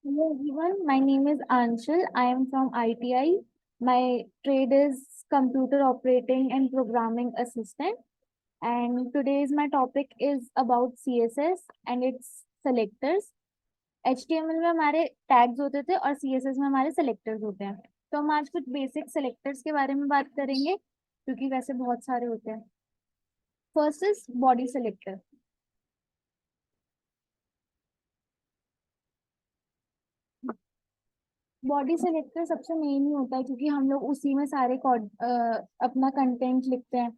Hello everyone, my name is Anshul. I am from ITI. My trade is Computer Operating and Programming Assistant. And today's my topic is about CSS and its selectors. HTML में हमारे tags होते थे और CSS में हमारे selectors होते हैं। तो हम आज कुछ बेसिक सेलेक्टर्स के बारे में बात करेंगे क्योंकि वैसे बहुत सारे होते हैं। First is body selector. Body selector सबसे मेन ही होता है क्योंकि हम लोग उसी में सारे अपना कंटेंट लिखते हैं।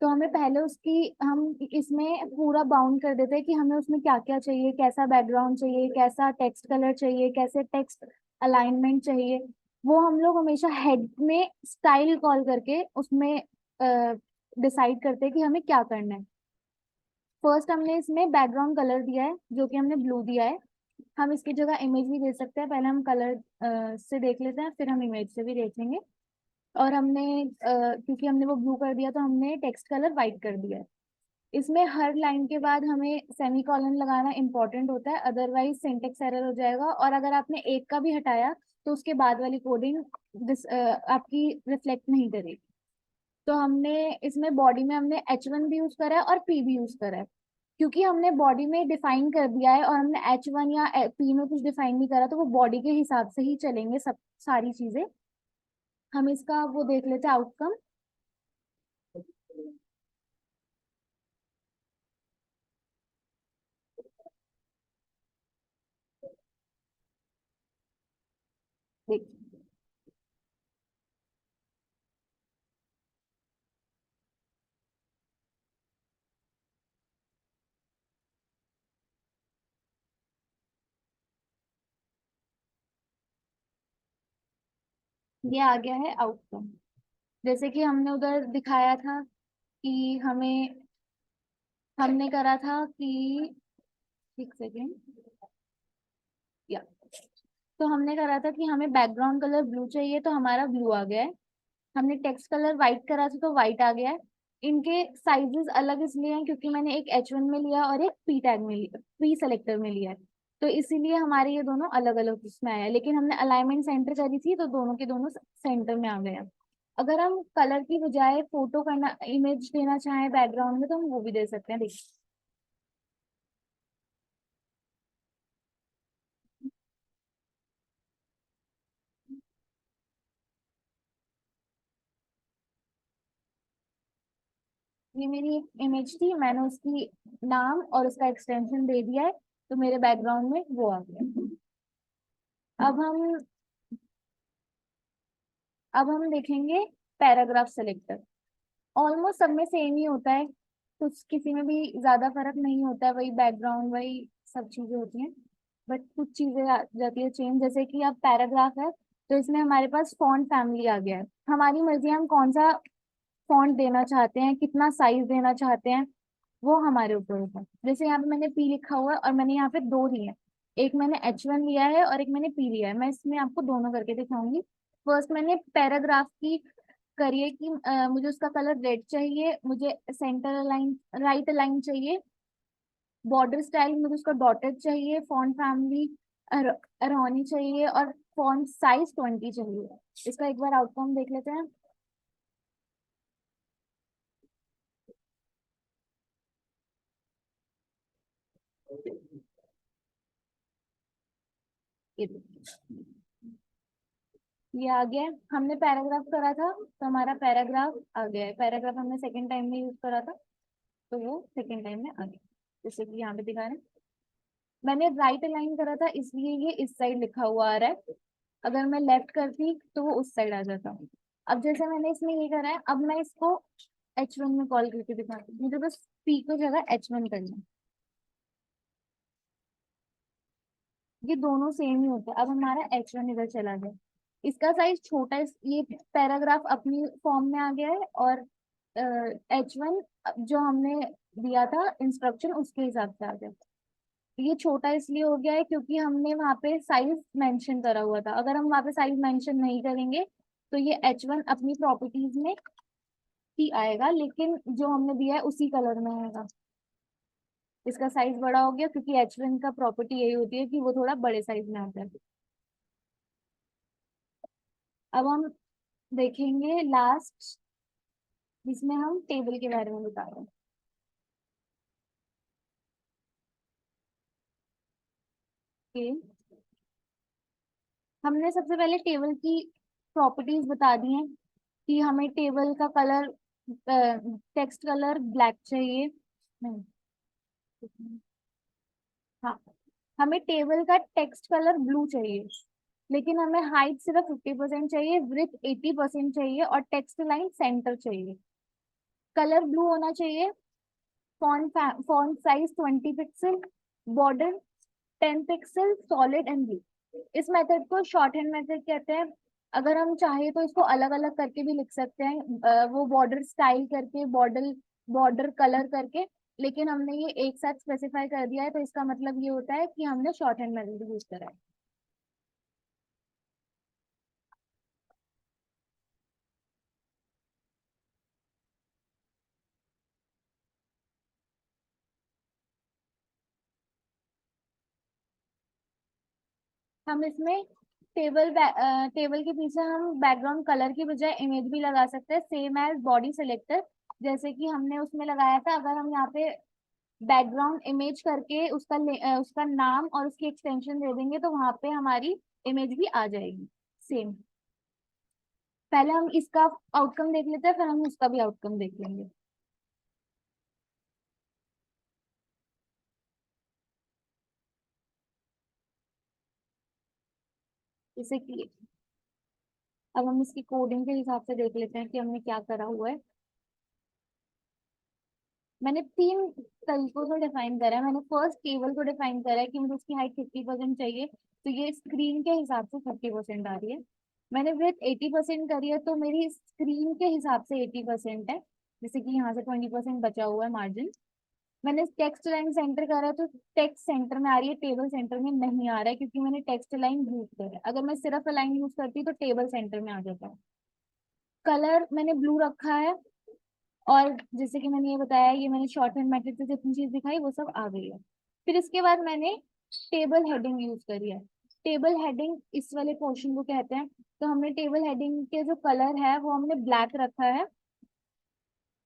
तो हमें पहले उसकी हम इसमें पूरा बाउंड कर देते हैं कि हमें उसमें क्या क्या चाहिए, कैसा बैकग्राउंड चाहिए, कैसा टेक्स्ट कलर चाहिए, कैसे टेक्स्ट अलाइनमेंट चाहिए। वो हम लोग हमेशा हेड में स्टाइल कॉल करके उसमें डिसाइड करते हैं कि हमें क्या करना है। फर्स्ट हमने इसमें बैकग्राउंड कलर दिया है जो कि हमने ब्लू दिया है। हम इसकी जगह इमेज भी दे सकते हैं, पहले हम कलर से देख लेते हैं फिर हम इमेज से भी देखेंगे। और हमने क्योंकि हमने वो ब्लू कर दिया तो हमने टेक्स्ट कलर वाइट कर दिया है। इसमें हर लाइन के बाद हमें सेमीकोलन लगाना इंपॉर्टेंट होता है, अदरवाइज सिंटेक्स एरर हो जाएगा। और अगर आपने एक का भी हटाया तो उसके बाद वाली कोडिंग आपकी रिफ्लेक्ट नहीं करेगी। तो हमने इसमें बॉडी में हमने H1 भी यूज करा है और P भी यूज करा है। क्योंकि हमने बॉडी में डिफाइन कर दिया है और हमने H1 या P में कुछ डिफाइन नहीं करा तो वो बॉडी के हिसाब से ही चलेंगे सब सारी चीजें। हम इसका वो देख लेते हैं आउटकम। देख, ये आ गया है आउटकम। जैसे कि हमने उधर दिखाया था कि हमने करा था कि एक सेकेंड या तो हमने करा था कि हमें बैकग्राउंड कलर ब्लू चाहिए तो हमारा ब्लू आ गया है। हमने टेक्स्ट कलर व्हाइट करा था तो व्हाइट आ गया है। इनके साइजेस अलग इसलिए हैं क्योंकि मैंने एक H1 में लिया और एक पी टैग में लिया, पी सेलेक्टर में लिया है। तो इसीलिए हमारे ये दोनों अलग अलग उसमें आया है, लेकिन हमने अलाइनमेंट सेंटर करी थी तो दोनों के दोनों सेंटर में आ गए हैं। अगर हम कलर की बजाय फोटो करना इमेज देना चाहें बैकग्राउंड में तो हम वो भी दे सकते हैं। देखिए, ये मेरी एक इमेज थी, मैंने उसकी नाम और उसका एक्सटेंशन दे दिया है तो मेरे बैकग्राउंड में वो आ गया। अब हम अब हम देखेंगे पैराग्राफ सेलेक्टर। ऑलमोस्ट सब में सेम ही होता है, कुछ किसी में भी ज्यादा फर्क नहीं होता है, वही बैकग्राउंड वही सब चीजें होती हैं। बट कुछ चीजें आ जाती है चेंज, जैसे कि अब पैराग्राफ है तो इसमें हमारे पास फॉन्ट फैमिली आ गया है। हमारी मर्जी है हम कौन सा फॉन्ट देना चाहते हैं, कितना साइज देना चाहते हैं, वो हमारे ऊपर होता है। जैसे यहाँ पे मैंने पी लिखा हुआ है और मैंने यहाँ पे दो दिए हैं, एक मैंने H1 लिया है और एक मैंने पी लिया है। मैं इसमें आपको दोनों करके दिखाऊंगी। फर्स्ट मैंने पैराग्राफ की करिए कि मुझे उसका कलर रेड चाहिए, मुझे सेंटर अलाइन राइट अलाइन चाहिए, बॉर्डर स्टाइल मुझे उसका डॉटेड चाहिए, फॉन्ट फैमिली अरोनी चाहिए और फॉन्ट साइज 20 चाहिए। इसका एक बार आउटकम देख लेते हैं। ये देखिए, ये आ गया है। हमने पैराग्राफ करा था तो हमारा पैराग्राफ आ गया है। पैराग्राफ हमने सेकंड टाइम में यूज करा था तो वो सेकंड टाइम में आ गया, जैसे कि यहाँ पे दिखा रहे हैं। मैंने राइट अलाइन करा था इसलिए ये इस साइड लिखा हुआ आ रहा है, अगर मैं लेफ्ट करती तो वो उस साइड आ जाता। अब जैसे मैंने इसमें ये करा है, अब मैं इसको H1 में कॉल करके दिखाती हूँ। मुझे बस P को जगह H1 करना है। ये दोनों सेम ही होता है। अब हमारा H1 इधर चला गया, इसका साइज छोटा है, ये पैराग्राफ अपनी फॉर्म में आ गया है और H1 जो हमने दिया था इंस्ट्रक्शन उसके हिसाब से आ गया। ये छोटा इसलिए हो गया है क्योंकि हमने वहां पे साइज मेंशन करा हुआ था। अगर हम वहां पे साइज मेंशन नहीं करेंगे तो ये H1 अपनी प्रॉपर्टीज में ही आएगा, लेकिन जो हमने दिया है उसी कलर में आएगा। इसका साइज बड़ा हो गया क्योंकि H1 का प्रॉपर्टी यही होती है कि वो थोड़ा बड़े साइज में आता है। अब हम देखेंगे लास्ट, जिसमें हम टेबल के बारे में बता रहे हैं। हमने सबसे पहले टेबल की प्रॉपर्टीज बता दी हैं कि हमें टेबल का कलर, टेक्स्ट कलर ब्लैक चाहिए। नहीं, हाँ, हमें टेबल का टेक्स्ट कलर ब्लू चाहिए, लेकिन हमें हाइट सिर्फ 50% चाहिए, विड्थ 80% चाहिए, और टेक्स्ट लाइन सेंटर चाहिए। कलर ब्लू होना चाहिए। Font size 20 pixel. Border 10 pixel, solid and blue. इस मेथड को शॉर्ट हैंड मेथड कहते हैं। अगर हम चाहे तो इसको अलग अलग करके भी लिख सकते हैं, वो बॉर्डर स्टाइल करके, बॉर्डर बॉर्डर कलर करके। लेकिन हमने ये एक साथ स्पेसिफाई कर दिया है, तो इसका मतलब ये होता है कि हमने शॉर्ट हैंड मेथड यूज करा है। हम इसमें टेबल के पीछे हम बैकग्राउंड कलर की बजाय इमेज भी लगा सकते हैं, सेम एज बॉडी सेलेक्टर। जैसे कि हमने उसमें लगाया था, अगर हम यहाँ पे बैकग्राउंड इमेज करके उसका नाम और उसकी एक्सटेंशन दे देंगे, तो वहां पे हमारी इमेज भी आ जाएगी सेम। पहले हम इसका आउटकम देख लेते हैं, फिर हम उसका भी आउटकम देख लेंगे। जैसे कि अब हम इसकी कोडिंग के हिसाब से देख लेते हैं कि हमने क्या करा हुआ है। मैंने तीन तरीकों से डिफाइन करा है। मैंने फर्स्ट टेबल को डिफाइन करा है कि मुझे उसकी हाइट 50% चाहिए, तो ये स्क्रीन के हिसाब से 30% आ रही है। मैंने विड्थ 80% करी है, तो मेरी स्क्रीन के हिसाब से 80% है। जैसे कि यहाँ से 20% बचा हुआ है मार्जिन। मैंने टेक्स्ट लाइन सेंटर करा है, तो टेक्स्ट सेंटर में आ रही है, टेबल सेंटर में नहीं आ रहा है, क्योंकि मैंने टेक्स्ट लाइन यूज करा है। अगर मैं सिर्फ लाइन यूज करती तो टेबल सेंटर में आ जाता है। कलर मैंने ब्लू रखा है। और जैसे कि मैंने ये बताया, ये मैंने शॉर्ट हैंड मेथड से जितनी चीज दिखाई वो सब आ गई है। फिर इसके बाद मैंने टेबल हेडिंग यूज करी है। टेबल हेडिंग इस वाले पोर्शन को कहते हैं। तो हमने टेबल हेडिंग के जो कलर है वो हमने ब्लैक रखा है,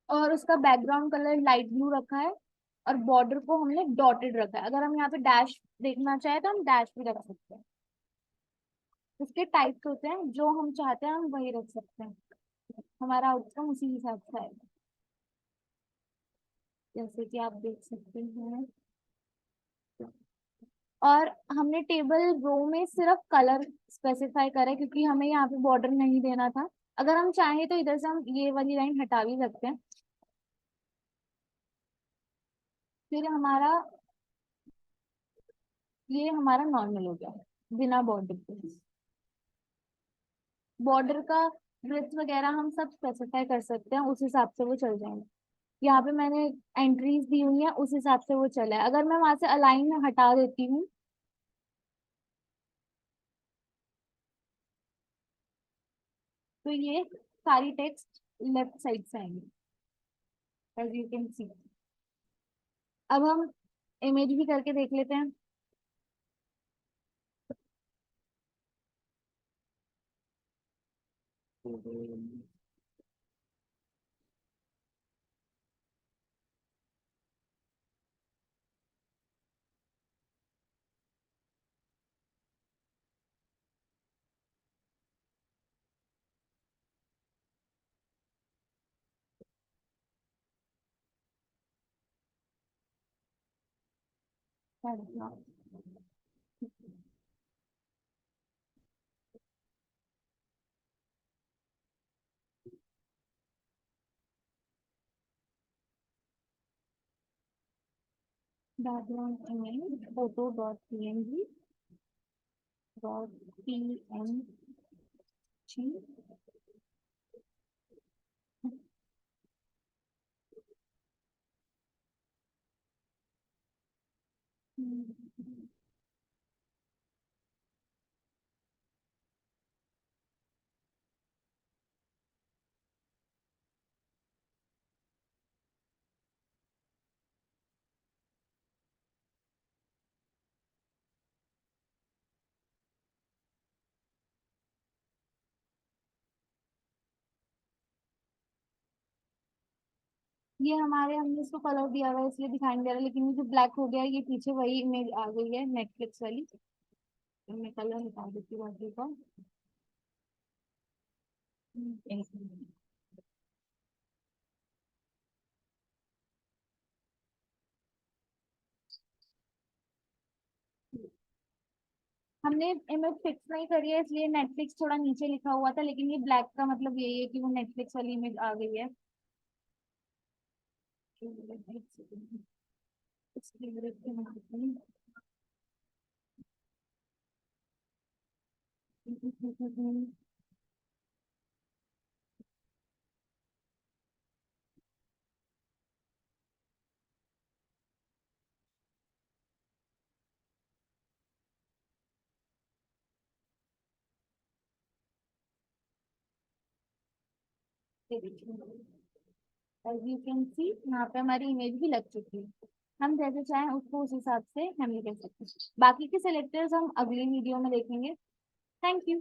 और उसका बैकग्राउंड कलर लाइट ब्लू रखा है, और बॉर्डर को हमने डॉटेड रखा है। अगर हम यहाँ पे डैश देखना चाहे तो हम डैश भी रख सकते हैं। उसके टाइप्स होते हैं, जो हम चाहते हैं हम वही रख सकते हैं। हमारा आउटकम उसी हिसाब से आएगा। जैसे कि आप देख सकते हैं। और हमने टेबल रो में सिर्फ कलर स्पेसिफाई करा है, क्योंकि हमें यहाँ पे बॉर्डर नहीं देना था। अगर हम चाहें तो इधर से हम ये वाली लाइन हटा भी सकते हैं। फिर हमारा ये हमारा नॉर्मल हो गया, बिना बॉर्डर के। बॉर्डर का ब्रेथ वगैरह हम सब स्पेसिफाई कर सकते हैं, उस हिसाब से वो चल जाएंगे। यहाँ पे मैंने एंट्रीज दी हुई है, उस हिसाब से वो चला है। अगर मैं वहां से अलाइन हटा देती हूँ, तो ये सारी टेक्स्ट लेफ्ट साइड से आएंगे, एज यू कैन सी। अब हम इमेज भी करके देख लेते हैं। Background image photo dot PNG dot PNG. ये हमारे हमने इसको कलर दिया हुआ है इसलिए दिखाई नहीं दे रहा, लेकिन ये जो ब्लैक हो गया है, ये पीछे वही इमेज आ गई है नेटफ्लिक्स वाली। तो मैं कलर निकाल देती हूँ बाकी का। एक मिनट। हमने इमेज फिक्स नहीं करी है इसलिए नेटफ्लिक्स थोड़ा नीचे लिखा हुआ था, लेकिन ये ब्लैक का मतलब यही है कि वो नेटफ्लिक्स वाली इमेज आ गई है। एज यू कैन सी यहाँ पे हमारी इमेज भी लग चुकी है। हम जैसे चाहें उसको उस हिसाब से हैंडल कर सकते हैं। बाकी के सिलेक्टर्स हम अगली वीडियो में देखेंगे। Thank you.